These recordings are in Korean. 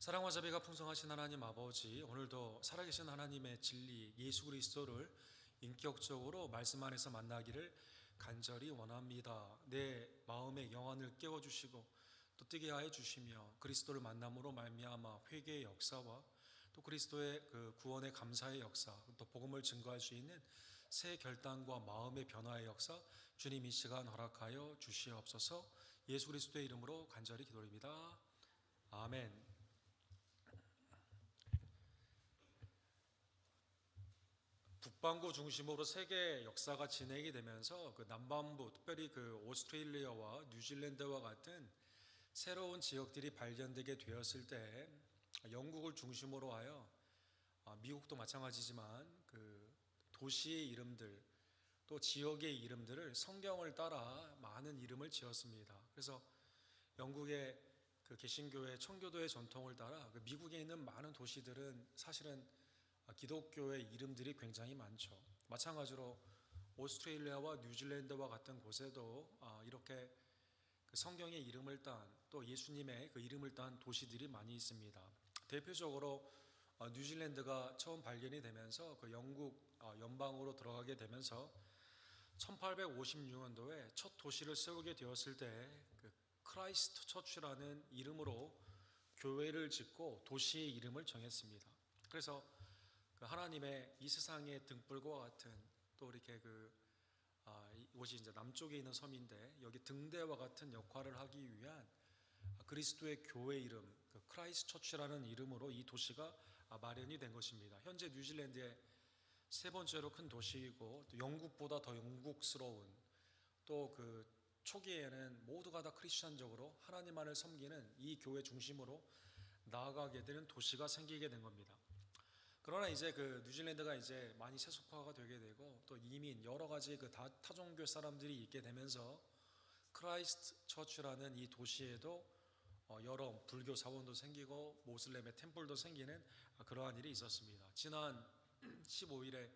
사랑과 자비가 풍성하신 하나님 아버지, 오늘도 살아계신 하나님의 진리 예수 그리스도를 인격적으로 말씀 안에서 만나기를 간절히 원합니다. 내 마음의 영안을 깨워주시고 또 뜨게 하여 주시며 그리스도를 만남으로 말미암아 회개의 역사와 또 그리스도의 그 구원의 감사의 역사, 또 복음을 증거할 수 있는 새 결단과 마음의 변화의 역사, 주님 이 시간 허락하여 주시옵소서. 예수 그리스도의 이름으로 간절히 기도드립니다. 아멘. 북반구 중심으로 세계 역사가 진행이 되면서 그 남반부, 특별히 그 오스트레일리아와 뉴질랜드와 같은 새로운 지역들이 발견되게 되었을 때 영국을 중심으로 하여 미국도 마찬가지지만 그 도시의 이름들 또 지역의 이름들을 성경을 따라 많은 이름을 지었습니다. 그래서 영국의 그 개신교회 청교도의 전통을 따라 그 미국에 있는 많은 도시들은 사실은 기독교의 이름들이 굉장히 많죠. 마찬가지로 오스트레일리아와 뉴질랜드와 같은 곳에도 이렇게 그 성경의 이름을 딴 또 예수님의 그 이름을 딴 도시들이 많이 있습니다. 대표적으로 뉴질랜드가 처음 발견이 되면서 그 영국 연방으로 들어가게 되면서 1856년도에 첫 도시를 세우게 되었을 때 그 크라이스트 처치라는 이름으로 교회를 짓고 도시의 이름을 정했습니다. 그래서 하나님의 이 세상의 등불과 같은 또 이렇게 이곳이 이제 남쪽에 있는 섬인데 여기 등대와 같은 역할을 하기 위한 그리스도의 교회 이름, 크라이스트 처치라는 이름으로 이 도시가 마련이 된 것입니다. 현재 뉴질랜드의 세 번째로 큰 도시이고 또 영국보다 더 영국스러운 또 그 초기에는 모두가 다 크리스천적으로 하나님만을 섬기는 이 교회 중심으로 나아가게 되는 도시가 생기게 된 겁니다. 그러나 이제 그 뉴질랜드가 이제 많이 세속화가 되게 되고 또 이민 여러 가지 그 타종교 사람들이 있게 되면서 크라이스트 처치라는 이 도시에도 여러 불교 사원도 생기고 모슬렘의 템플도 생기는 그러한 일이 있었습니다. 지난 15일에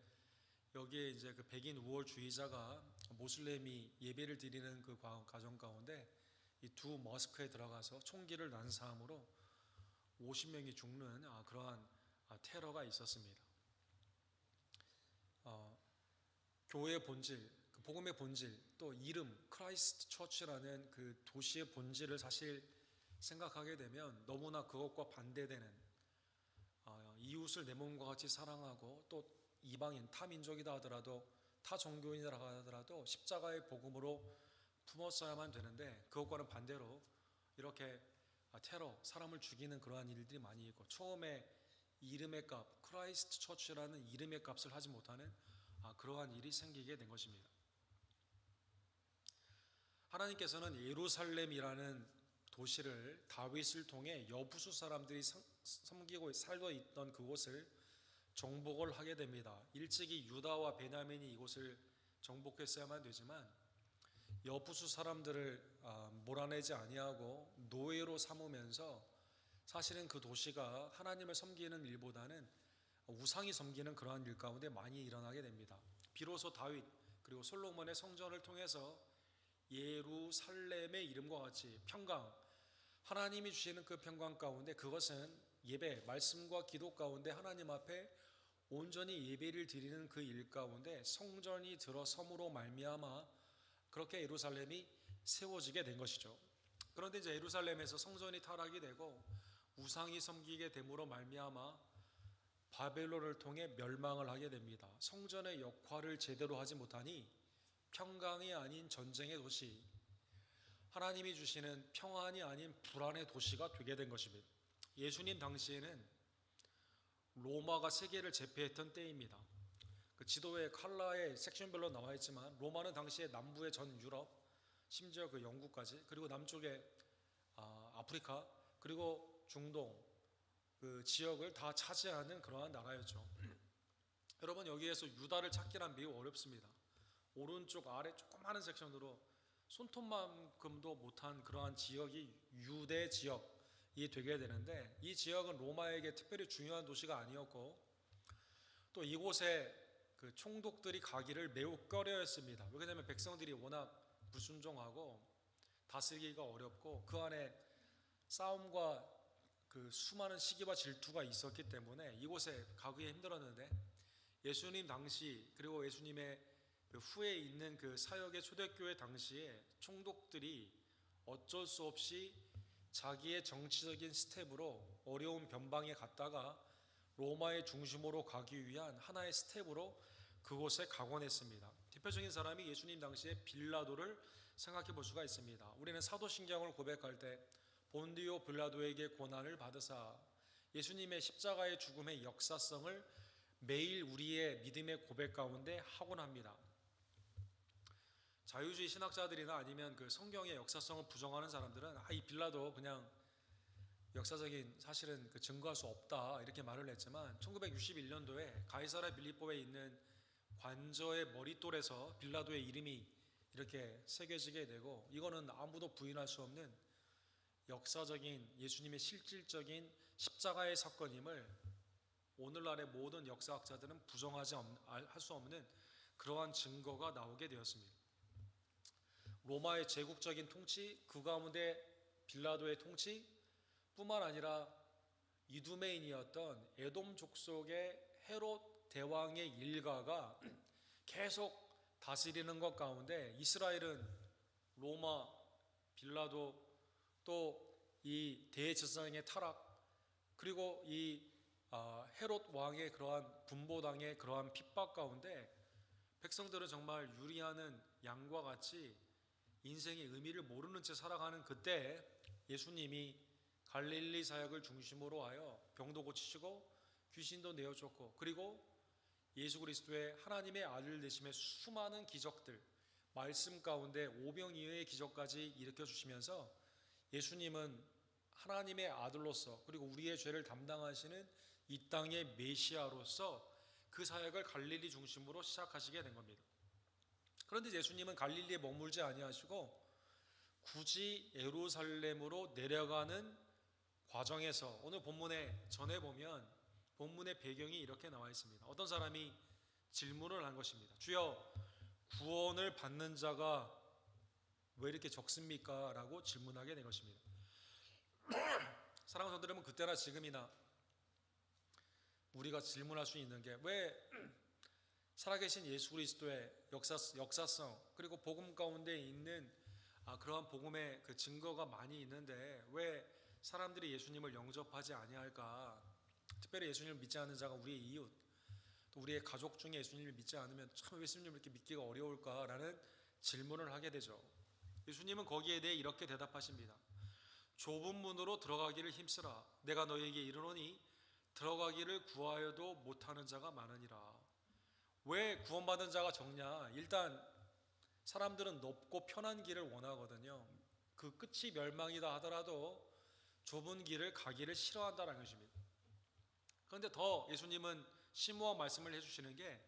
여기에 이제 그 백인 우월주의자가 모슬렘이 예배를 드리는 그 과정 가운데 이 두 머스크에 들어가서 총기를 난사함으로 50명이 죽는 그러한 테러가 있었습니다. 교회의 본질, 그 복음의 본질, 또 이름 크라이스트 처치라는 그 도시의 본질을 사실 생각하게 되면 너무나 그것과 반대되는 이웃을 내 몸과 같이 사랑하고 또 이방인 타민족이다 하더라도 타종교인이라 하더라도 십자가의 복음으로 품었어야만 되는데 그것과는 반대로 이렇게 테러, 사람을 죽이는 그러한 일들이 많이 있고 처음에 이름의 값, 크라이스트 처치라는 이름의 값을 하지 못하는 그러한 일이 생기게 된 것입니다. 하나님께서는 예루살렘이라는 도시를 다윗을 통해 여부수 사람들이 섬기고 살고 있던 그곳을 정복을 하게 됩니다. 일찍이 유다와 베냐민이 이곳을 정복했어야만 되지만 여부수 사람들을 몰아내지 아니하고 노예로 삼으면서 사실은 그 도시가 하나님을 섬기는 일보다는 우상이 섬기는 그러한 일 가운데 많이 일어나게 됩니다. 비로소 다윗 그리고 솔로몬의 성전을 통해서 예루살렘의 이름과 같이 평강, 하나님이 주시는 그 평강 가운데 그것은 예배, 말씀과 기도 가운데 하나님 앞에 온전히 예배를 드리는 그 일 가운데 성전이 들어섬으로 말미암아 그렇게 예루살렘이 세워지게 된 것이죠. 그런데 이제 예루살렘에서 성전이 타락이 되고 우상이 섬기게 됨으로 말미암아 바벨론을 통해 멸망을 하게 됩니다. 성전의 역할을 제대로 하지 못하니 평강이 아닌 전쟁의 도시, 하나님이 주시는 평안이 아닌 불안의 도시가 되게 된 것입니다. 예수님 당시에는 로마가 세계를 제패했던 때입니다. 그 지도에 컬러의 섹션별로 나와 있지만 로마는 당시에 남부의 전 유럽, 심지어 그 영국까지, 그리고 남쪽에 아프리카, 그리고 중동 그 지역을 다 차지하는 그러한 나라였죠. 여러분, 여기에서 유다를 찾기란 매우 어렵습니다. 오른쪽 아래 조그마한 섹션으로 손톱만큼도 못한 그러한 지역이 유대 지역이 되게 되는데, 이 지역은 로마에게 특별히 중요한 도시가 아니었고 또 이곳에 그 총독들이 가기를 매우 꺼려했습니다. 왜냐하면 백성들이 워낙 불순종하고 다스리기가 어렵고 그 안에 싸움과 그 그 수많은 시기와 질투가 있었기 때문에 이곳에 가기에 힘들었는데, 예수님 당시 그리고 예수님의 그 후에 있는 그 사역의 초대교회 당시에 총독들이 어쩔 수 없이 자기의 정치적인 스텝으로 어려운 변방에 갔다가 로마의 중심으로 가기 위한 하나의 스텝으로 그곳에 가곤 했습니다. 대표적인 사람이 예수님 당시에 빌라도를 생각해 볼 수가 있습니다. 우리는 사도신경을 고백할 때 본디오 빌라도에게 고난을 받으사, 예수님의 십자가의 죽음의 역사성을 매일 우리의 믿음의 고백 가운데 하곤 합니다. 자유주의 신학자들이나 아니면 그 성경의 역사성을 부정하는 사람들은 이 빌라도 그냥 역사적인 사실은 그 증거할 수 없다 이렇게 말을 했지만, 1961년도에 가이사랴 빌립보에 있는 관저의 머릿돌에서 빌라도의 이름이 이렇게 새겨지게 되고, 이거는 아무도 부인할 수 없는 역사적인 예수님의 실질적인 십자가의 사건임을 오늘날의 모든 역사학자들은 부정하지 할 수 없는 그러한 증거가 나오게 되었습니다. 로마의 제국적인 통치, 그 가운데 빌라도의 통치 뿐만 아니라 이두메인이었던 에돔 족속의 헤롯 대왕의 일가가 계속 다스리는 것 가운데 이스라엘은 로마, 빌라도, 또 이 대제사장의 타락, 그리고 이 헤롯 왕의 그러한 분보당의 그러한 핍박 가운데 백성들은 정말 유리하는 양과 같이 인생의 의미를 모르는 채 살아가는 그때 예수님이 갈릴리 사역을 중심으로 하여 병도 고치시고 귀신도 내어쫓고, 그리고 예수 그리스도의 하나님의 아들 되심의 수많은 기적들, 말씀 가운데 오병이어의 기적까지 일으켜 주시면서 예수님은 하나님의 아들로서 그리고 우리의 죄를 담당하시는 이 땅의 메시아로서 그 사역을 갈릴리 중심으로 시작하시게 된 겁니다. 그런데 예수님은 갈릴리에 머물지 아니하시고 굳이 예루살렘으로 내려가는 과정에서 오늘 본문에 전해 보면 본문의 배경이 이렇게 나와 있습니다. 어떤 사람이 질문을 한 것입니다. 주여, 구원을 받는 자가 왜 이렇게 적습니까? 라고 질문하게 된 것입니다. 사랑하는 성도 여러분, 그때나 지금이나 우리가 질문할 수 있는 게, 왜 살아계신 예수 그리스도의 역사성 그리고 복음 가운데 있는 그러한 복음의 그 증거가 많이 있는데 왜 사람들이 예수님을 영접하지 아니할까? 특별히 예수님을 믿지 않는 자가 우리의 이웃, 또 우리의 가족 중에 예수님을 믿지 않으면 참 예수님을 이렇게 믿기가 어려울까라는 질문을 하게 되죠. 예수님은 거기에 대해 이렇게 대답하십니다. 좁은 문으로 들어가기를 힘쓰라. 내가 너희에게 이르노니 들어가기를 구하여도 못하는 자가 많으니라. 왜 구원받은 자가 적냐? 일단 사람들은 넓고 편한 길을 원하거든요. 그 끝이 멸망이다 하더라도 좁은 길을 가기를 싫어한다는 것입니다. 그런데 더 예수님은 심오한 말씀을 해주시는 게,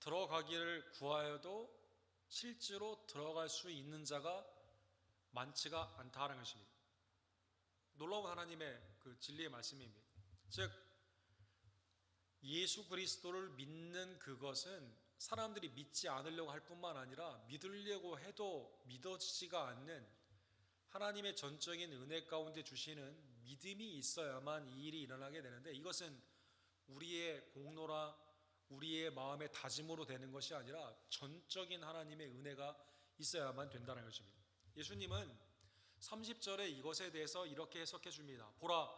들어가기를 구하여도 실제로 들어갈 수 있는 자가 많지가 않다는 것입니다. 놀라운 하나님의 그 진리의 말씀입니다. 즉 예수 그리스도를 믿는 그것은 사람들이 믿지 않으려고 할 뿐만 아니라 믿으려고 해도 믿어지지가 않는 하나님의 전적인 은혜 가운데 주시는 믿음이 있어야만 이 일이 일어나게 되는데, 이것은 우리의 공로나 우리의 마음의 다짐으로 되는 것이 아니라 전적인 하나님의 은혜가 있어야만 된다는 것입니다. 예수님은 30절에 이것에 대해서 이렇게 해석해 줍니다. 보라,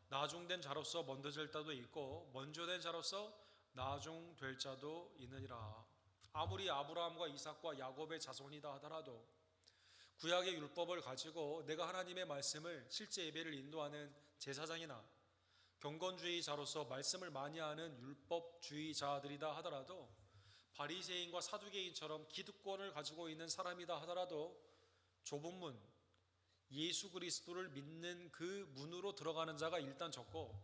나중된 자로서 먼저 될 자도 있고 먼저 된 자로서 나중될 자도 있느니라. 아무리 아브라함과 이삭과 야곱의 자손이다 하더라도 구약의 율법을 가지고 내가 하나님의 말씀을 실제 예배를 인도하는 제사장이나 경건주의자로서 말씀을 많이 하는 율법주의자들이다 하더라도, 바리새인과 사두개인처럼 기득권을 가지고 있는 사람이다 하더라도 좁은 문, 예수 그리스도를 믿는 그 문으로 들어가는 자가 일단 적고,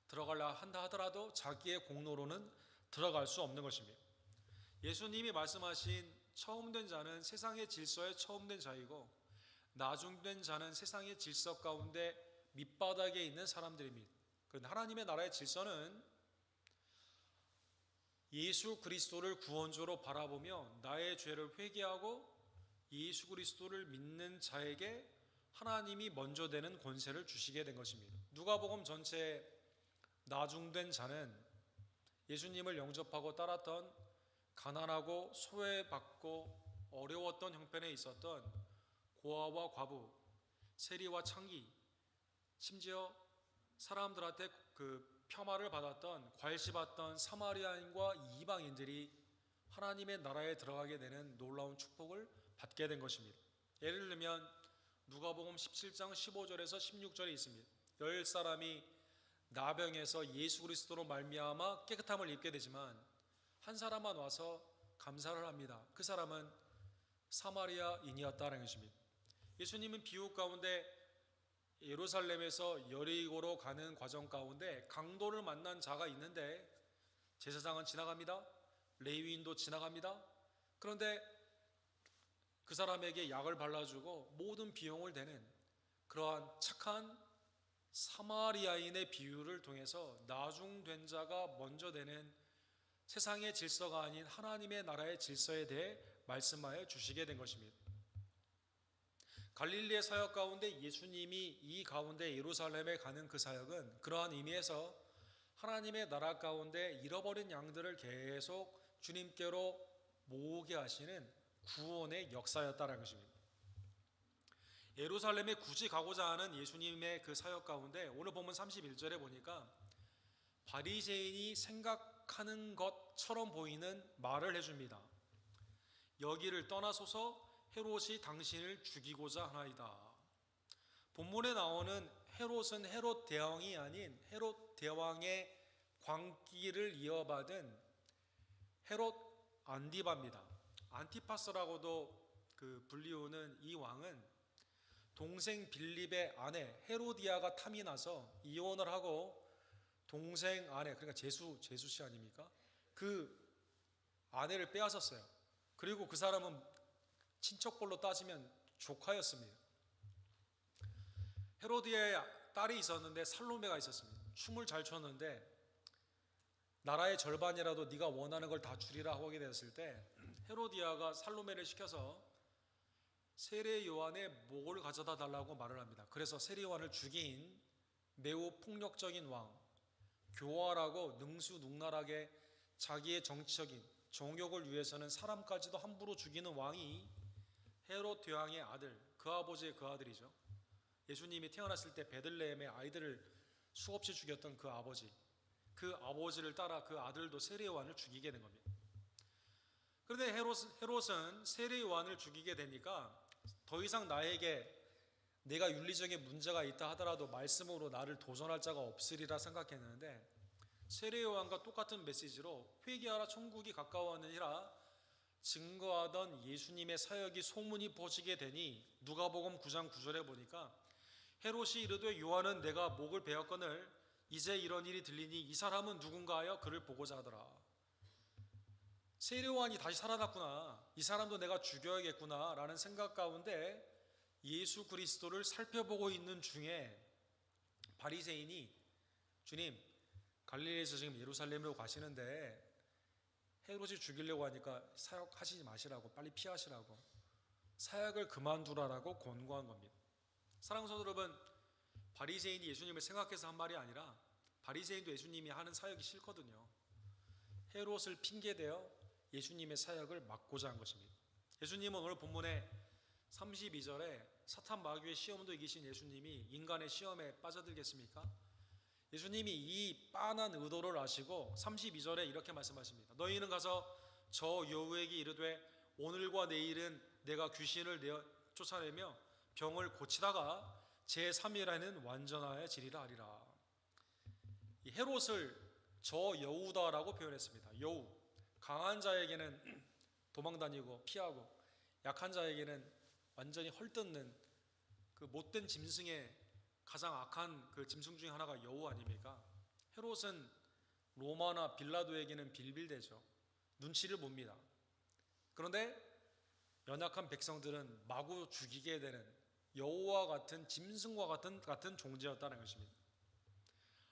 들어가려 한다 하더라도 자기의 공로로는 들어갈 수 없는 것입니다. 예수님이 말씀하신 처음된 자는 세상의 질서에 처음된 자이고 나중된 자는 세상의 질서 가운데 밑바닥에 있는 사람들입니다. 그런데 하나님의 나라의 질서는 예수 그리스도를 구원주로 바라보며 나의 죄를 회개하고 예수 그리스도를 믿는 자에게 하나님이 먼저 되는 권세를 주시게 된 것입니다. 누가복음 전체에 나중된 자는 예수님을 영접하고 따랐던 가난하고 소외받고 어려웠던 형편에 있었던 고아와 과부, 세리와 창기, 심지어 사람들한테 그 폄하를 받았던 괄시받던 사마리아인과 이방인들이 하나님의 나라에 들어가게 되는 놀라운 축복을 받게 된 것입니다. 예를 들면 누가복음 17장 15절에서 16절에 있습니다. 10사람이 나병에서 예수 그리스도로 말미암아 깨끗함을 입게 되지만 한 사람만 와서 감사를 합니다. 그 사람은 사마리아인이었다는 것입니다. 예수님은 비유 가운데 예루살렘에서 여리고로 가는 과정 가운데 강도를 만난 자가 있는데 제사장은 지나갑니다. 레위인도 지나갑니다. 그런데 그 사람에게 약을 발라주고 모든 비용을 대는 그러한 착한 사마리아인의 비유를 통해서 나중된 자가 먼저 되는 세상의 질서가 아닌 하나님의 나라의 질서에 대해 말씀하여 주시게 된 것입니다. 갈릴리의 사역 가운데 예수님이 이 가운데 예루살렘에 가는 그 사역은 그러한 의미에서 하나님의 나라 가운데 잃어버린 양들을 계속 주님께로 모으게 하시는 구원의 역사였다는 것입니다. 예루살렘에 굳이 가고자 하는 예수님의 그 사역 가운데 오늘 본문 31절에 보니까 바리새인이 생각하는 것처럼 보이는 말을 해줍니다. 여기를 떠나소서 헤롯이 당신을 죽이고자 하나이다. 본문에 나오는 헤롯은 헤롯 대왕이 아닌 헤롯 대왕의 광기를 이어받은 헤롯 안디바입니다. 안티파스라고도 그 불리우는 이 왕은 동생 빌립의 아내 헤로디아가 탐이 나서 이혼을 하고 동생 아내, 그러니까 제수씨 아닙니까? 그 아내를 빼앗았어요. 그리고 그 사람은 친척벌로 따지면 조카였습니다. 헤로디아의 딸이 있었는데 살로메가 있었습니다. 춤을 잘 췄는데 나라의 절반이라도 네가 원하는 걸 다 주리라 하게 되었을 때 헤로디아가 살로메를 시켜서 세례 요한의 목을 가져다 달라고 말을 합니다. 그래서 세례 요한을 죽인 매우 폭력적인 왕, 교활하고 능수능란하게 자기의 정치적인 정욕을 위해서는 사람까지도 함부로 죽이는 왕이 헤롯 대왕의 아들, 그 아버지의 그 아들이죠. 예수님이 태어났을 때 베들레헴의 아이들을 수없이 죽였던 그 아버지, 그 아버지를 따라 그 아들도 세례 요한을 죽이게 된 겁니다. 그런데 헤롯은 세례 요한을 죽이게 되니까 더 이상 나에게 내가 윤리적인 문제가 있다 하더라도 말씀으로 나를 도전할 자가 없으리라 생각했는데 세례 요한과 똑같은 메시지로 회개하라 천국이 가까웠느니라 증거하던 예수님의 사역이 소문이 퍼지게 되니 누가복음 9장 9절에 보니까 헤롯이 이르되 요한은 내가 목을 베었거늘 이제 이런 일이 들리니 이 사람은 누군가 하여 그를 보고자 하더라. 세례 요한이 다시 살아났구나, 이 사람도 내가 죽여야겠구나 라는 생각 가운데 예수 그리스도를 살펴보고 있는 중에 바리새인이 주님, 갈릴리에서 지금 예루살렘으로 가시는데 헤롯이 죽이려고 하니까 사역하시지 마시라고, 빨리 피하시라고, 사역을 그만두라라고 권고한 겁니다. 사랑하는 성도 여러분, 바리새인이 예수님을 생각해서 한 말이 아니라 바리새인도 예수님이 하는 사역이 싫거든요. 헤롯을 핑계대어 예수님의 사역을 막고자 한 것입니다. 예수님은 오늘 본문에 32절에 사탄 마귀의 시험도 이기신 예수님이 인간의 시험에 빠져들겠습니까? 예수님이 이 빤한 의도를 아시고 32절에 이렇게 말씀하십니다. 너희는 가서 저 여우에게 이르되 오늘과 내일은 내가 귀신을 쫓아내며 병을 고치다가 제3일에는 완전하여지리라 하리라. 이 헤롯을 저 여우다라고 표현했습니다. 여우, 강한 자에게는 도망다니고 피하고 약한 자에게는 완전히 헐뜯는 그 못된 짐승의 가장 악한 그 짐승 중에 하나가 여우 아닙니까? 헤롯은 로마나 빌라도에게는 빌빌대죠. 눈치를 봅니다. 그런데 연약한 백성들은 마구 죽이게 되는 여우와 같은 짐승과 같은 존재였다는 것입니다.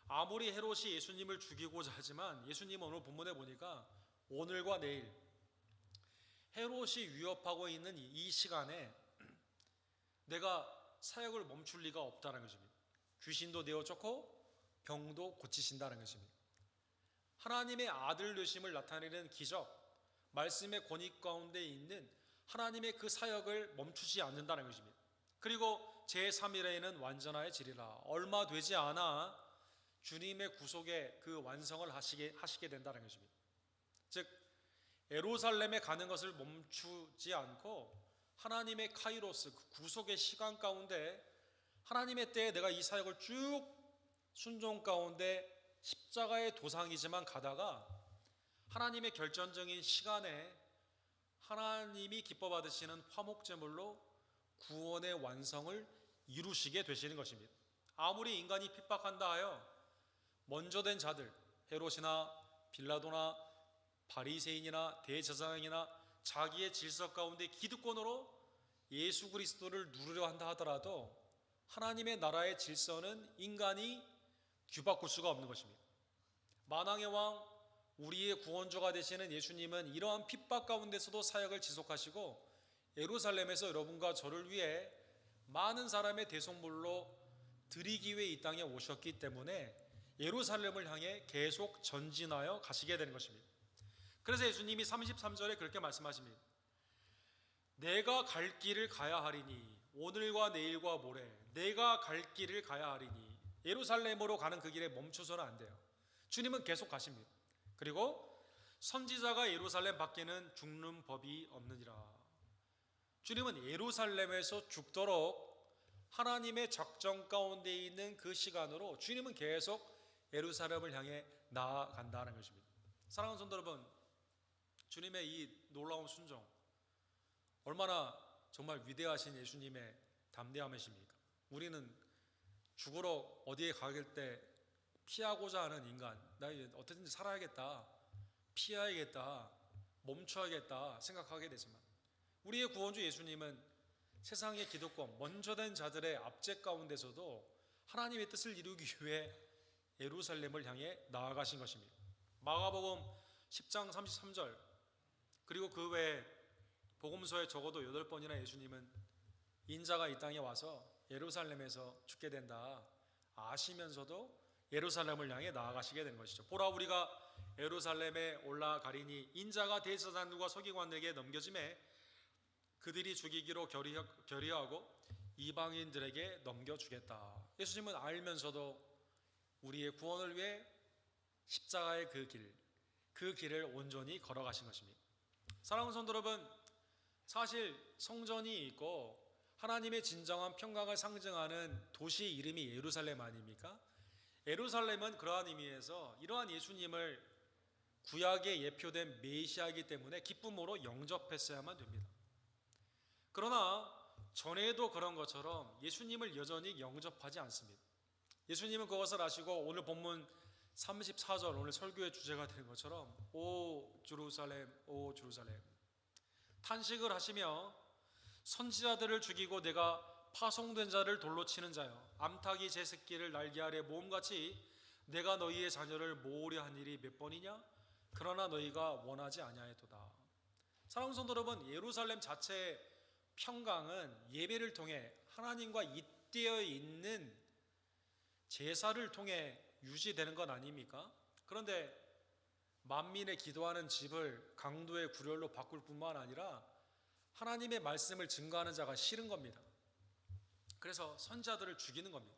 아무리 헤롯이 예수님을 죽이고자 하지만 예수님은 오늘 본문에 보니까 오늘과 내일 헤롯이 위협하고 있는 이 시간에 내가 사역을 멈출 리가 없다는 것입니다. 귀신도 내어 쫓고 병도 고치신다는 것입니다. 하나님의 아들 되심을 나타내는 기적, 말씀의 권위 가운데 있는 하나님의 그 사역을 멈추지 않는다는 것입니다. 그리고 제3일에는 완전하여지리라. 얼마 되지 않아 주님의 구속의 그 완성을 하시게 된다는 것입니다. 즉 예루살렘에 가는 것을 멈추지 않고 하나님의 카이로스, 그 구속의 시간 가운데 하나님의 때에 내가 이 사역을 쭉 순종 가운데 십자가의 도상이지만 가다가 하나님의 결정적인 시간에 하나님이 기뻐 받으시는 화목제물로 구원의 완성을 이루시게 되시는 것입니다. 아무리 인간이 핍박한다 하여 먼저 된 자들, 헤롯이나 빌라도나 바리새인이나 대제사장이나 자기의 질서 가운데 기득권으로 예수 그리스도를 누르려 한다 하더라도 하나님의 나라의 질서는 인간이 뒤바꿀 수가 없는 것입니다. 만왕의 왕, 우리의 구원주가 되시는 예수님은 이러한 핍박 가운데서도 사역을 지속하시고 예루살렘에서 여러분과 저를 위해 많은 사람의 대속물로 드리기 위해 이 땅에 오셨기 때문에 예루살렘을 향해 계속 전진하여 가시게 되는 것입니다. 그래서 예수님이 33절에 그렇게 말씀하십니다. 내가 갈 길을 가야 하리니, 오늘과 내일과 모레 내가 갈 길을 가야 하리니, 예루살렘으로 가는 그 길에 멈춰서는 안 돼요. 주님은 계속 가십니다. 그리고 선지자가 예루살렘 밖에는 죽는 법이 없느니라. 주님은 예루살렘에서 죽도록 하나님의 작정 가운데 있는 그 시간으로 주님은 계속 예루살렘을 향해 나아간다는 것입니다. 사랑하는 성도 여러분, 주님의 이 놀라운 순종, 얼마나 정말 위대하신 예수님의 담대함이십니까? 우리는 죽으러 어디에 가길 때 피하고자 하는 인간, 나 어떻게든지 살아야겠다, 피해야겠다, 멈춰야겠다 생각하게 되지만 우리의 구원주 예수님은 세상의 기득권, 먼저 된 자들의 압제 가운데서도 하나님의 뜻을 이루기 위해 예루살렘을 향해 나아가신 것입니다. 마가복음 10장 33절, 그리고 그 외에 복음서에 적어도 8번이나 예수님은 인자가 이 땅에 와서 예루살렘에서 죽게 된다 아시면서도 예루살렘을 향해 나아가시게 된 것이죠. 보라, 우리가 예루살렘에 올라가리니 인자가 대제사장들과 서기관에게 넘겨짐에 그들이 죽이기로 결의하고 이방인들에게 넘겨주겠다. 예수님은 알면서도 우리의 구원을 위해 십자가의 그 길을 온전히 걸어가신 것입니다. 사랑하는 성도 여러분, 사실 성전이 있고 하나님의 진정한 평강을 상징하는 도시 이름이 예루살렘 아닙니까? 예루살렘은 그러한 의미에서 이러한 예수님을 구약에 예표된 메시아이기 때문에 기쁨으로 영접했어야만 됩니다. 그러나 전에도 그런 것처럼 예수님을 여전히 영접하지 않습니다. 예수님은 그것을 아시고 오늘 본문 34절, 오늘 설교의 주제가 되는 것처럼 오 제루살렘, 오 제루살렘 탄식을 하시며 선지자들을 죽이고 내가 파송된 자를 돌로 치는 자여, 암탉이 제 새끼를 날개 아래 모음같이 내가 너희의 자녀를 모으려 한 일이 몇 번이냐? 그러나 너희가 원하지 아니하였도다. 사랑하는 성도 여러분, 예루살렘 자체의 평강은 예배를 통해 하나님과 잇대어 있는 제사를 통해 유지되는 것 아닙니까? 그런데 만민의 기도하는 집을 강도의 구렬로 바꿀 뿐만 아니라 하나님의 말씀을 증거하는 자가 싫은 겁니다. 그래서 선지자들을 죽이는 겁니다.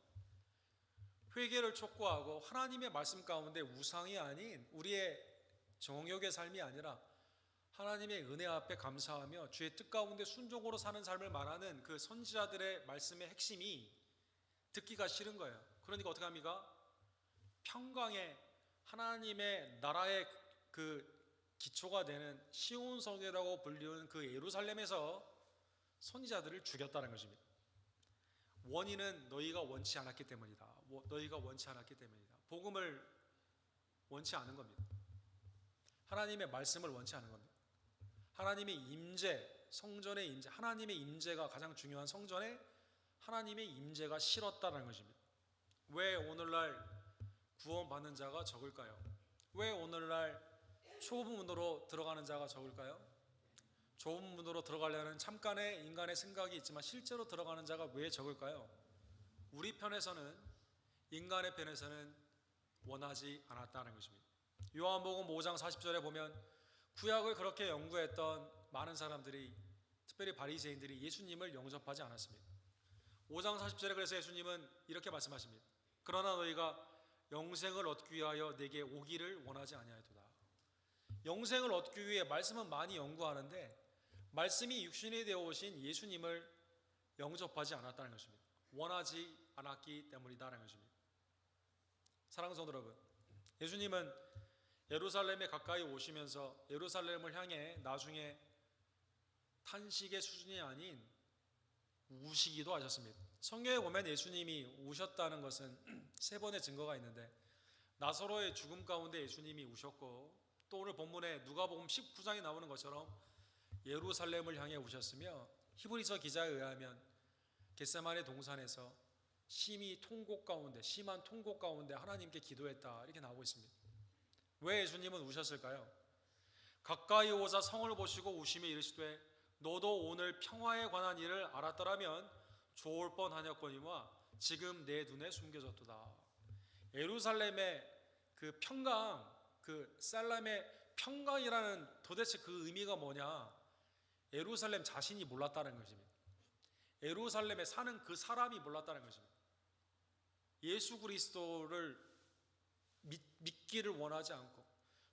회개를 촉구하고 하나님의 말씀 가운데 우상이 아닌 우리의 정욕의 삶이 아니라 하나님의 은혜 앞에 감사하며 주의 뜻 가운데 순종으로 사는 삶을 말하는 그 선지자들의 말씀의 핵심이 듣기가 싫은 거예요. 그러니까 어떻게 합니까? 평강의 하나님의 나라의 그 기초가 되는 시온성이라고 불리는 그 예루살렘에서 선지자들을 죽였다는 것입니다. 원인은 너희가 원치 않았기 때문이다. 너희가 원치 않았기 때문이다. 복음을 원치 않은 겁니다. 하나님의 말씀을 원치 않은 겁니다. 하나님의 임재, 성전의 임재, 하나님의 임재가 가장 중요한 성전에 하나님의 임재가 싫었다는 것입니다. 왜 오늘날 구원받는 자가 적을까요? 왜 오늘날 초보문으로 들어가는 자가 적을까요? 좁은 문으로 들어가려는 잠깐의 인간의 생각이 있지만 실제로 들어가는 자가 왜 적을까요? 우리 편에서는, 인간의 편에서는 원하지 않았다는 것입니다. 요한복음 5장 40절에 보면 구약을 그렇게 연구했던 많은 사람들이, 특별히 바리새인들이 예수님을 영접하지 않았습니다. 5장 40절에 그래서 예수님은 이렇게 말씀하십니다. 그러나 너희가 영생을 얻기 위하여 내게 오기를 원하지 아니하였도다. 영생을 얻기 위해 말씀은 많이 연구하는데 말씀이 육신이 되어 오신 예수님을 영접하지 않았다는 것입니다. 원하지 않았기 때문이다라는 것입니다. 사랑하는 성도 여러분, 예수님은 예루살렘에 가까이 오시면서 예루살렘을 향해 나중에 탄식의 수준이 아닌 우시기도 하셨습니다. 성경에 보면 예수님이 우셨다는 것은 세 번의 증거가 있는데, 나사로의 죽음 가운데 예수님이 우셨고, 또 오늘 본문에 누가복음 19장에 나오는 것처럼 예루살렘을 향해 우셨으며, 히브리서 기자에 의하면 겟세마네 동산에서 심한 통곡 가운데 하나님께 기도했다, 이렇게 나오고 있습니다. 왜 예수님은 우셨을까요? 가까이 오사 성을 보시고 우시며 이르시되 너도 오늘 평화에 관한 일을 알았더라면 좋을 뻔하였거니와 지금 내 눈에 숨겨졌도다. 예루살렘의 그 평강, 그 살람의 평강이라는 도대체 그 의미가 뭐냐? 예루살렘 자신이 몰랐다는 것입니다. 예루살렘에 사는 그 사람이 몰랐다는 것입니다. 예수 그리스도를 믿기를 원하지 않고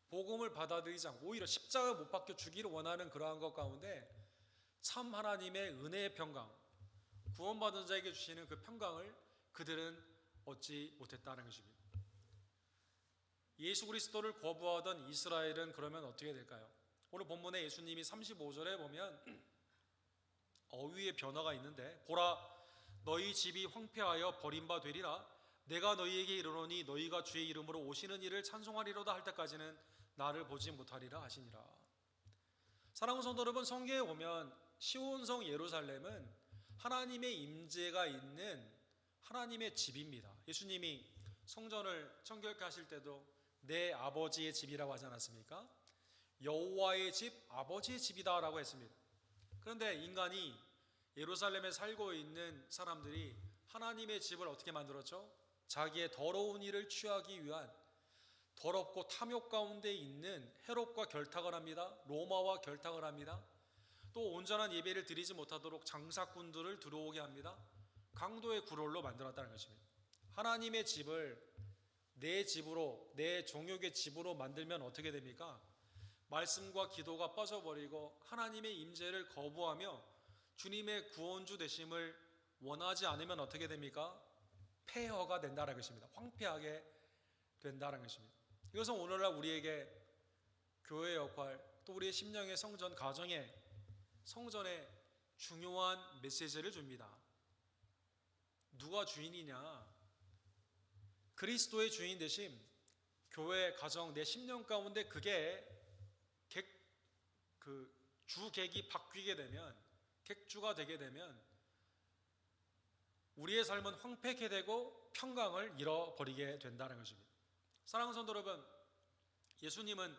복음을 받아들이지 않고 오히려 십자가 못 박혀 죽기를 원하는 그러한 것 가운데 참 하나님의 은혜의 평강, 구원받은 자에게 주시는 그 평강을 그들은 얻지 못했다는 것입니다. 예수 그리스도를 거부하던 이스라엘은 그러면 어떻게 될까요? 오늘 본문에 예수님이 35절에 보면 어휘의 변화가 있는데, 보라 너희 집이 황폐하여 버림바 되리라. 내가 너희에게 이르노니 너희가 주의 이름으로 오시는 이를 찬송하리로다 할 때까지는 나를 보지 못하리라 하시니라. 사랑하는 성도 여러분, 성경에 보면 시온성 예루살렘은 하나님의 임재가 있는 하나님의 집입니다. 예수님이 성전을 청결케 하실 때도 내 아버지의 집이라고 하지 않았습니까? 여호와의 집, 아버지의 집이다라고 했습니다. 그런데 인간이, 예루살렘에 살고 있는 사람들이 하나님의 집을 어떻게 만들었죠? 자기의 더러운 일을 취하기 위한, 더럽고 탐욕 가운데 있는 헤롯과 결탁을 합니다. 로마와 결탁을 합니다. 또 온전한 예배를 드리지 못하도록 장사꾼들을 들어오게 합니다. 강도의 구롤로 만들었다는 것입니다. 하나님의 집을 내 집으로, 내 종육의 집으로 만들면 어떻게 됩니까? 말씀과 기도가 빠져버리고 하나님의 임재를 거부하며 주님의 구원주 되심을 원하지 않으면 어떻게 됩니까? 폐허가 된다는 것입니다. 황폐하게 된다는 것입니다. 이것은 오늘날 우리에게 교회의 역할, 또 우리의 심령의 성전, 가정의 성전에 중요한 메시지를 줍니다. 누가 주인이냐? 그리스도의 주인 되심, 교회, 가정, 내 심령 가운데 그게 주객이 바뀌게 되면, 객주가 되게 되면 우리의 삶은 황폐케 되고 평강을 잃어버리게 된다는 것입니다. 사랑하는 성도 여러분, 예수님은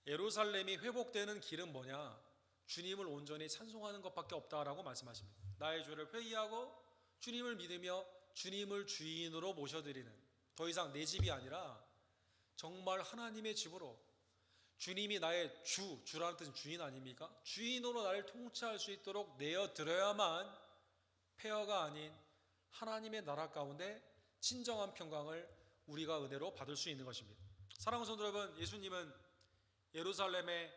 예루살렘이 회복되는 길은 뭐냐? 주님을 온전히 찬송하는 것밖에 없다라고 말씀하십니다. 나의 죄를 회개하고 주님을 믿으며 주님을 주인으로 모셔드리는, 더 이상 내 집이 아니라 정말 하나님의 집으로, 주님이 나의 주라는 뜻은 주인 아닙니까? 주인으로 나를 통치할 수 있도록 내어드려야만 폐허가 아닌 하나님의 나라 가운데 진정한 평강을 우리가 은혜로 받을 수 있는 것입니다. 사랑하는 성도 여러분, 예수님은 예루살렘의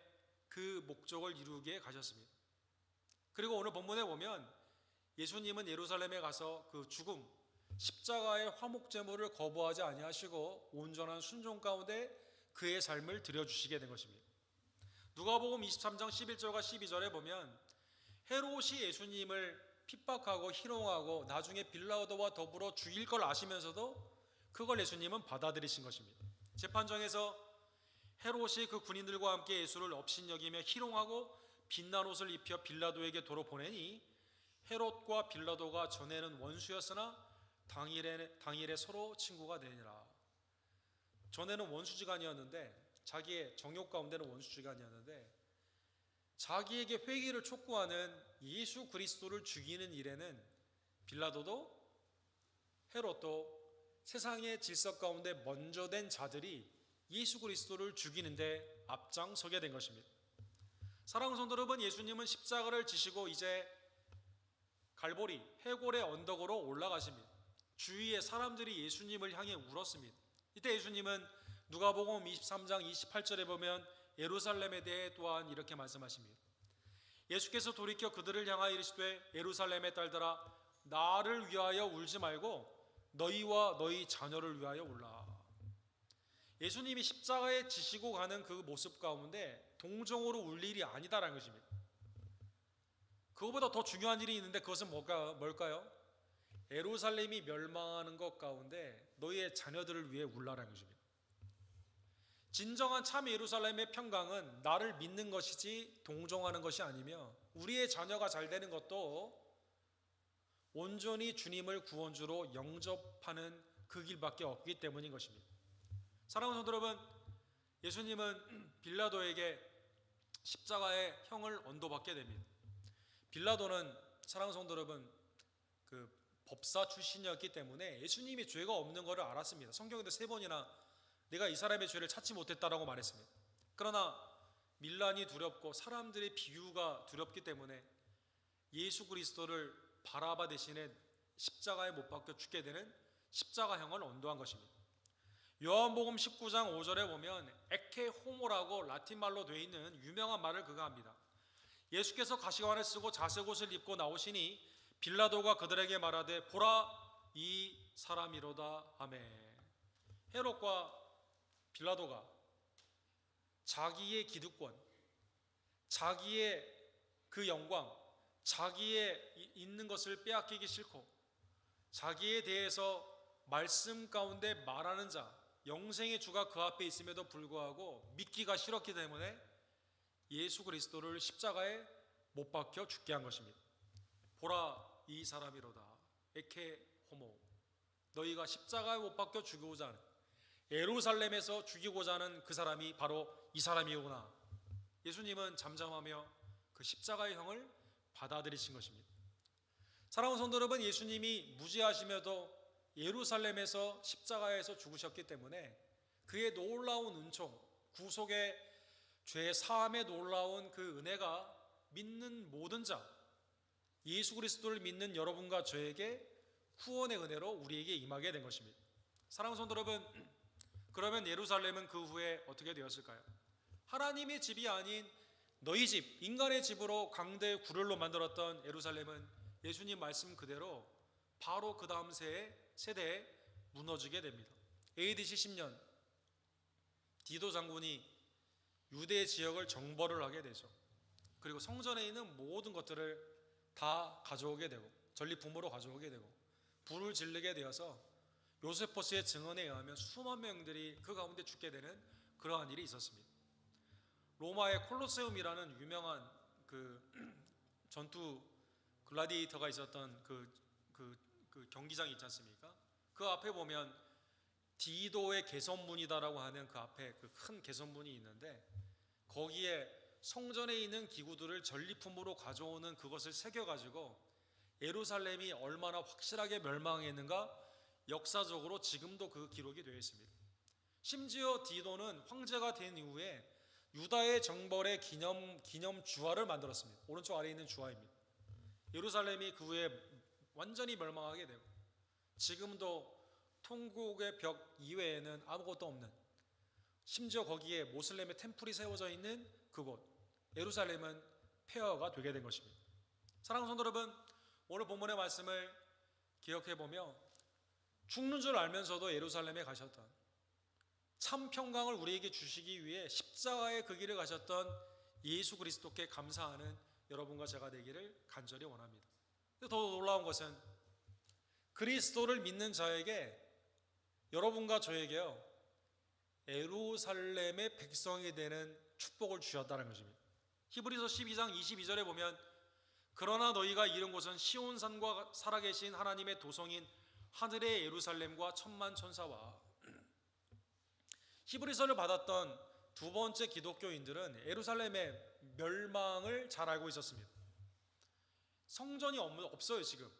그 목적을 이루기에 가셨습니다. 그리고 오늘 본문에 보면 예수님은 예루살렘에 가서 그 죽음, 십자가의 화목제물을 거부하지 아니하시고 온전한 순종 가운데 그의 삶을 드려주시게 된 것입니다. 누가복음 23장 11절과 12절에 보면 헤롯이 예수님을 핍박하고 희롱하고 나중에 빌라도와 더불어 죽일 걸 아시면서도 그걸 예수님은 받아들이신 것입니다. 재판정에서 헤롯이 그 군인들과 함께 예수를 업신여기며 희롱하고 빛난 옷을 입혀 빌라도에게 도로 보내니 헤롯과 빌라도가 전에는 원수였으나 당일에 서로 친구가 되니라. 전에는 원수지간이었는데, 자기의 정욕 가운데는 원수지간이었는데 자기에게 회개를 촉구하는 예수 그리스도를 죽이는 일에는 빌라도도 헤롯도 세상의 질서 가운데 먼저 된 자들이 예수 그리스도를 죽이는데 앞장서게 된 것입니다. 사랑하는 성도 여러분, 예수님은 십자가를 지시고 이제 갈보리 해골의 언덕으로 올라가십니다. 주위의 사람들이 예수님을 향해 울었습니다. 이때 예수님은 누가복음 23장 28절에 보면 예루살렘에 대해 또한 이렇게 말씀하십니다. 예수께서 돌이켜 그들을 향하여 이르시되 예루살렘의 딸들아 나를 위하여 울지 말고 너희와 너희 자녀를 위하여 울라. 예수님이 십자가에 지시고 가는 그 모습 가운데 동정으로 울 일이 아니다라는 것입니다. 그것보다 더 중요한 일이 있는데 그것은 뭘까요? 예루살렘이 멸망하는 것 가운데 너희의 자녀들을 위해 울라라는 것입니다. 진정한 참 예루살렘의 평강은 나를 믿는 것이지 동정하는 것이 아니며 우리의 자녀가 잘 되는 것도 온전히 주님을 구원주로 영접하는 그 길밖에 없기 때문인 것입니다. 사랑하는 성도 여러분, 예수님은 빌라도에게 십자가의 형을 언도받게 됩니다. 빌라도는 사랑하는 성도 여러분, 그 법사 출신이었기 때문에 예수님이 죄가 없는 것을 알았습니다. 성경에도 3번이나 내가 이 사람의 죄를 찾지 못했다라고 말했습니다. 그러나 밀란이 두렵고 사람들의 비유가 두렵기 때문에 예수 그리스도를 바라바 대신에 십자가에 못 박혀 죽게 되는 십자가형을 언도한 것입니다. 요한복음 19장 5절에 보면 에케 호모라고 라틴말로 되어 있는 유명한 말을 그가 합니다. 예수께서 가시관을 쓰고 자색옷을 입고 나오시니 빌라도가 그들에게 말하되 보라 이 사람이로다. 아멘. 헤롯과 빌라도가 자기의 기득권, 자기의 그 영광, 자기의 있는 것을 빼앗기기 싫고 자기에 대해서 말씀 가운데 말하는 자, 영생의 주가 그 앞에 있음에도 불구하고 믿기가 싫었기 때문에 예수 그리스도를 십자가에 못 박혀 죽게 한 것입니다. 보라 이 사람이로다. 에케 호모. 너희가 십자가에 못 박혀 죽이고자 하는, 예루살렘에서 죽이고자 하는 그 사람이 바로 이 사람이구나. 예수님은 잠잠하며 그 십자가의 형을 받아들이신 것입니다. 사랑하는 성도 여러분, 예수님이 무지하시며도 예루살렘에서 십자가에서 죽으셨기 때문에 그의 놀라운 은총, 구속의 죄 사함에 놀라운 그 은혜가 믿는 모든 자, 예수 그리스도를 믿는 여러분과 저에게 구원의 은혜로 우리에게 임하게 된 것입니다. 사랑하는 성도 여러분, 그러면 예루살렘은 그 후에 어떻게 되었을까요? 하나님의 집이 아닌 너희 집, 인간의 집으로 강대 굴혈로 만들었던 예루살렘은 예수님 말씀 그대로 바로 그 다음 세대에 무너지게 됩니다. AD 70년 디도 장군이 유대 지역을 정벌을 하게 되죠. 그리고 성전에 있는 모든 것들을 다 가져오게 되고 전리품으로 가져오게 되고 불을 지르게 되어서 요세포스의 증언에 의하면 수만 명들이 그 가운데 죽게 되는 그러한 일이 있었습니다. 로마의 콜로세움이라는 유명한 그 전투 글라디에이터가 있었던 그 경기장이 있지 않습니까? 그 앞에 보면 디도의 개선문이다라고 하는 그 앞에 그 큰 개선문이 있는데 거기에 성전에 있는 기구들을 전리품으로 가져오는 그것을 새겨가지고 예루살렘이 얼마나 확실하게 멸망했는가 역사적으로 지금도 그 기록이 되어 있습니다. 심지어 디도는 황제가 된 이후에 유다의 정벌의 기념 주화를 만들었습니다. 오른쪽 아래에 있는 주화입니다. 예루살렘이 그 후에 완전히 멸망하게 되고 지금도 통곡의 벽 이외에는 아무것도 없는, 심지어 거기에 모슬렘의 템플이 세워져 있는 그곳 예루살렘은 폐허가 되게 된 것입니다. 사랑하는 성도 여러분, 오늘 본문의 말씀을 기억해보며 죽는 줄 알면서도 예루살렘에 가셨던, 참 평강을 우리에게 주시기 위해 십자가의 그 길을 가셨던 예수 그리스도께 감사하는 여러분과 제가 되기를 간절히 원합니다. 더 놀라운 것은 그리스도를 믿는 자에게, 여러분과 저에게요, 예루살렘의 백성이 되는 축복을 주셨다는 것입니다. 히브리서 12장 22절에 보면 그러나 너희가 이른 곳은 시온산과 살아계신 하나님의 도성인 하늘의 예루살렘과 천만 천사와. 히브리서를 받았던 두 번째 기독교인들은 예루살렘에 멸망을 잘 알고 있었습니다. 성전이 없어요 지금.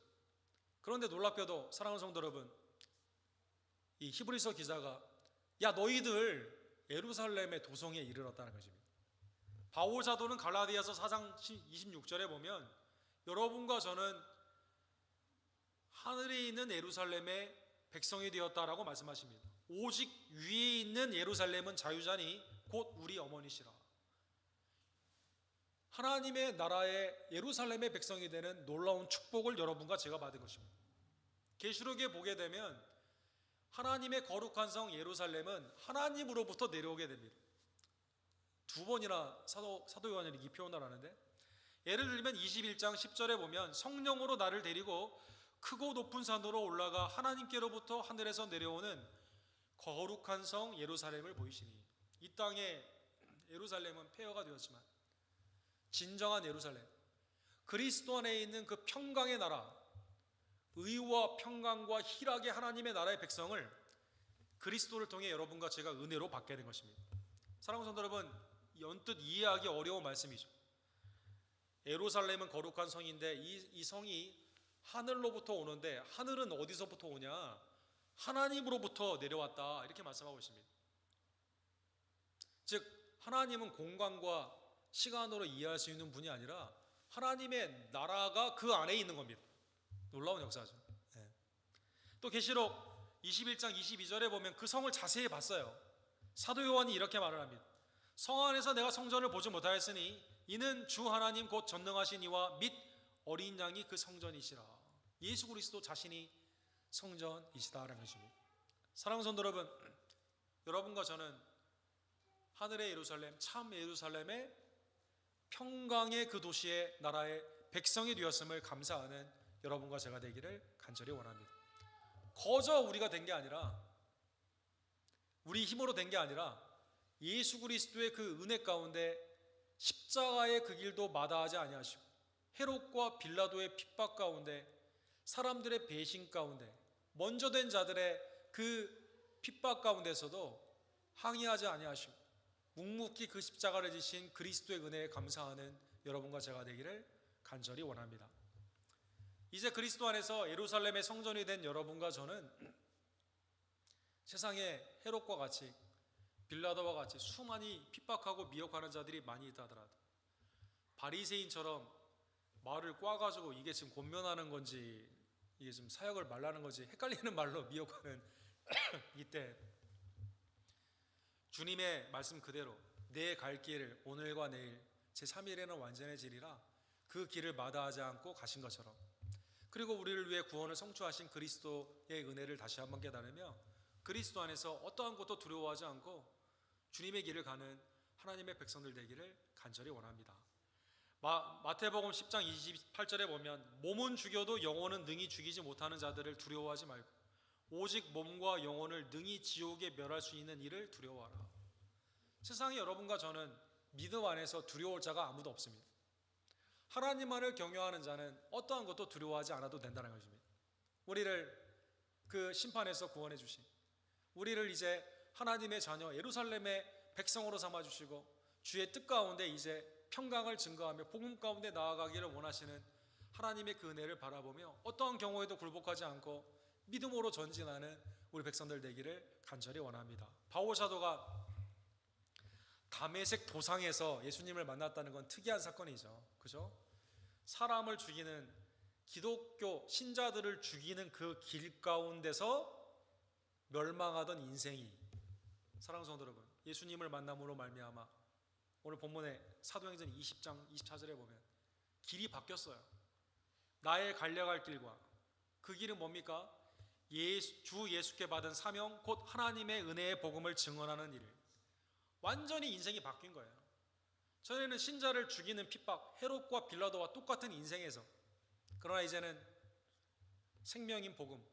그런데 놀랍게도 사랑하는 성도 여러분, 이 히브리서 기자가 야 너희들 예루살렘의 도성에 이르렀다는 것입니다. 바울 사도는 갈라디아서 4장 26절에 보면 여러분과 저는 하늘에 있는 예루살렘의 백성이 되었다라고 말씀하십니다. 오직 위에 있는 예루살렘은 자유자니 곧 우리 어머니시라. 하나님의 나라의 예루살렘의 백성이 되는 놀라운 축복을 여러분과 제가 받은 것입니다. 계시록에 보게 되면 하나님의 거룩한 성 예루살렘은 하나님으로부터 내려오게 됩니다. 두 번이나 사도 요한이 이 표현을 하는데, 예를 들면 21장 10절에 보면 성령으로 나를 데리고 크고 높은 산으로 올라가 하나님께로부터 하늘에서 내려오는 거룩한 성 예루살렘을 보이시니, 이 땅에 예루살렘은 폐허가 되었지만 진정한 예루살렘, 그리스도 안에 있는 그 평강의 나라, 의와 평강과 희락의 하나님의 나라의 백성을 그리스도를 통해 여러분과 제가 은혜로 받게 된 것입니다. 사랑하는 성도 여러분, 언뜻 이해하기 어려운 말씀이죠. 예루살렘은 거룩한 성인데 이 성이 하늘로부터 오는데, 하늘은 어디서부터 오냐? 하나님으로부터 내려왔다, 이렇게 말씀하고 있습니다. 즉 하나님은 공간과 시간으로 이해할 수 있는 분이 아니라 하나님의 나라가 그 안에 있는 겁니다. 놀라운 역사죠. 또 계시록 21장 22절에 보면 그 성을 자세히 봤어요. 사도 요한이 이렇게 말을 합니다. 성 안에서 내가 성전을 보지 못하였으니 이는 주 하나님 곧 전능하신 이와 및 어린 양이 그 성전이시라. 예수 그리스도 자신이 성전이시다라는 것입니다. 사랑하는 성도 여러분, 여러분과 저는 하늘의 예루살렘, 참 예루살렘의 평강의 그 도시의 나라의 백성이 되었음을 감사하는 여러분과 제가 되기를 간절히 원합니다. 거저 우리가 된 게 아니라, 우리 힘으로 된 게 아니라 예수 그리스도의 그 은혜 가운데 십자가의 그 길도 마다하지 아니하시고 헤롯과 빌라도의 핍박 가운데, 사람들의 배신 가운데, 먼저 된 자들의 그 핍박 가운데서도 항의하지 아니하시고 묵묵히 그 십자가를 지신 그리스도의 은혜에 감사하는 여러분과 제가 되기를 간절히 원합니다. 이제 그리스도 안에서 예루살렘의 성전이 된 여러분과 저는 세상에 헤롯과 같이, 빌라도와 같이 수많이 핍박하고 미혹하는 자들이 많이 있다 하더라도 바리새인처럼 말을 꽈가지고 이게 지금 권면하는 건지 이게 지금 사역을 말라는 건지 헷갈리는 말로 미혹하는 이때 주님의 말씀 그대로 내 갈 길을 오늘과 내일 제3일에는 완전해지리라, 그 길을 마다하지 않고 가신 것처럼, 그리고 우리를 위해 구원을 성취하신 그리스도의 은혜를 다시 한번 깨달으며 그리스도 안에서 어떠한 것도 두려워하지 않고 주님의 길을 가는 하나님의 백성들 되기를 간절히 원합니다. 마태복음 10장 28절에 보면 몸은 죽여도 영혼은 능히 죽이지 못하는 자들을 두려워하지 말고 오직 몸과 영혼을 능히 지옥에 멸할 수 있는 이를 두려워하라. 세상에 여러분과 저는 믿음 안에서 두려울 자가 아무도 없습니다. 하나님만을 경외하는 자는 어떠한 것도 두려워하지 않아도 된다는 것입니다. 우리를 그 심판에서 구원해 주신, 우리를 이제 하나님의 자녀 예루살렘의 백성으로 삼아주시고 주의 뜻 가운데 이제 평강을 증거하며 복음 가운데 나아가기를 원하시는 하나님의 그 은혜를 바라보며 어떠한 경우에도 굴복하지 않고 믿음으로 전진하는 우리 백성들 되기를 간절히 원합니다. 바울 사도가 다메섹 도상에서 예수님을 만났다는 건 특이한 사건이죠. 그죠? 사람을 죽이는, 기독교 신자들을 죽이는 그 길 가운데서 멸망하던 인생이, 사랑하는 성도 여러분, 예수님을 만남으로 말미암아 오늘 본문에 사도행전 20장 24절에 보면 길이 바뀌었어요. 나의 갈려갈 길과 그 길은 뭡니까? 주 예수께 받은 사명, 곧 하나님의 은혜의 복음을 증언하는 일. 완전히 인생이 바뀐 거예요. 전에는 신자를 죽이는 핍박, 헤롯과 빌라도와 똑같은 인생에서, 그러나 이제는 생명인 복음,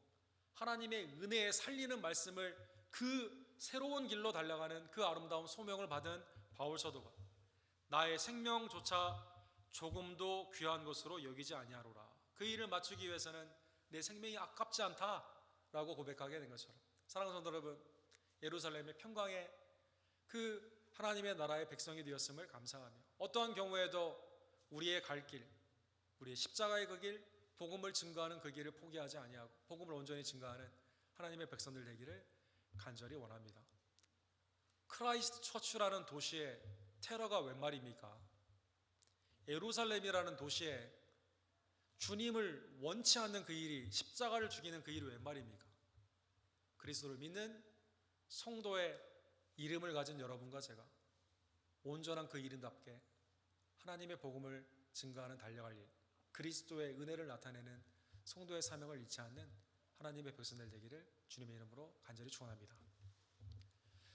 하나님의 은혜에 살리는 말씀을 그 새로운 길로 달려가는 그 아름다운 소명을 받은 바울 사도가 나의 생명조차 조금도 귀한 것으로 여기지 아니하노라. 그 일을 마치기 위해서는 내 생명이 아깝지 않다라고 고백하게 된 것처럼, 사랑하는 성도 여러분, 예루살렘의 평강의 그 하나님의 나라의 백성이 되었음을 감사하며 어떠한 경우에도 우리의 갈 길, 우리의 십자가의 그 길, 복음을 증거하는 그 길을 포기하지 아니하고 복음을 온전히 증거하는 하나님의 백성들 되기를 간절히 원합니다. 크라이스트 처치라는 도시의 테러가 웬 말입니까? 예루살렘이라는 도시에 주님을 원치 않는 그 일이, 십자가를 죽이는 그 일이 웬 말입니까? 그리스도를 믿는 성도의 이름을 가진 여러분과 제가 온전한 그 이름답게 하나님의 복음을 증거하는 달려갈 일, 그리스도의 은혜를 나타내는 성도의 사명을 잃지 않는 하나님의 백성들 되기를 주님의 이름으로 간절히 축원합니다.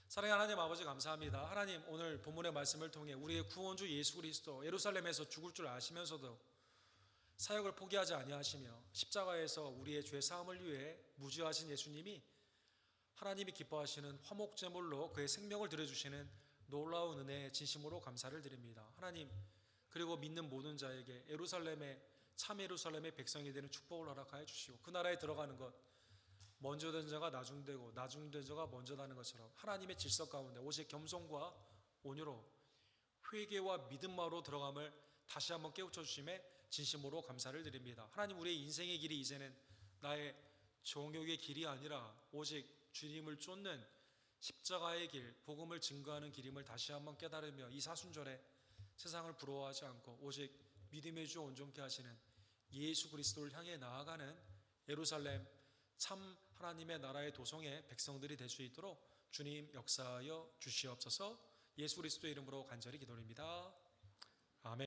사랑하는 하나님 아버지, 감사합니다. 하나님, 오늘 본문의 말씀을 통해 우리의 구원주 예수 그리스도 예루살렘에서 죽을 줄 아시면서도 사역을 포기하지 아니하시며 십자가에서 우리의 죄 사함을 위해 무죄하신 예수님이 하나님이 기뻐하시는 화목제물로 그의 생명을 드려주시는 놀라운 은혜에 진심으로 감사를 드립니다. 하나님, 그리고 믿는 모든 자에게 참 예루살렘의 백성이 되는 축복을 허락하여 주시고 그 나라에 들어가는 것, 먼저 된 자가 나중되고 나중된 자가 먼저 나는 것처럼 하나님의 질서 가운데 오직 겸손과 온유로 회개와 믿음으로 들어감을 다시 한번 깨우쳐 주심에 진심으로 감사를 드립니다. 하나님, 우리의 인생의 길이 이제는 나의 정욕의 길이 아니라 오직 주님을 쫓는 십자가의 길, 복음을 증거하는 길임을 다시 한번 깨달으며 이 사순절에 세상을 부러워하지 않고 오직 믿음의 주 온전케 하시는 예수 그리스도를 향해 나아가는 예루살렘 참 하나님의 나라의 도성의 백성들이 될 수 있도록 주님 역사하여 주시옵소서. 예수 그리스도의 이름으로 간절히 기도드립니다.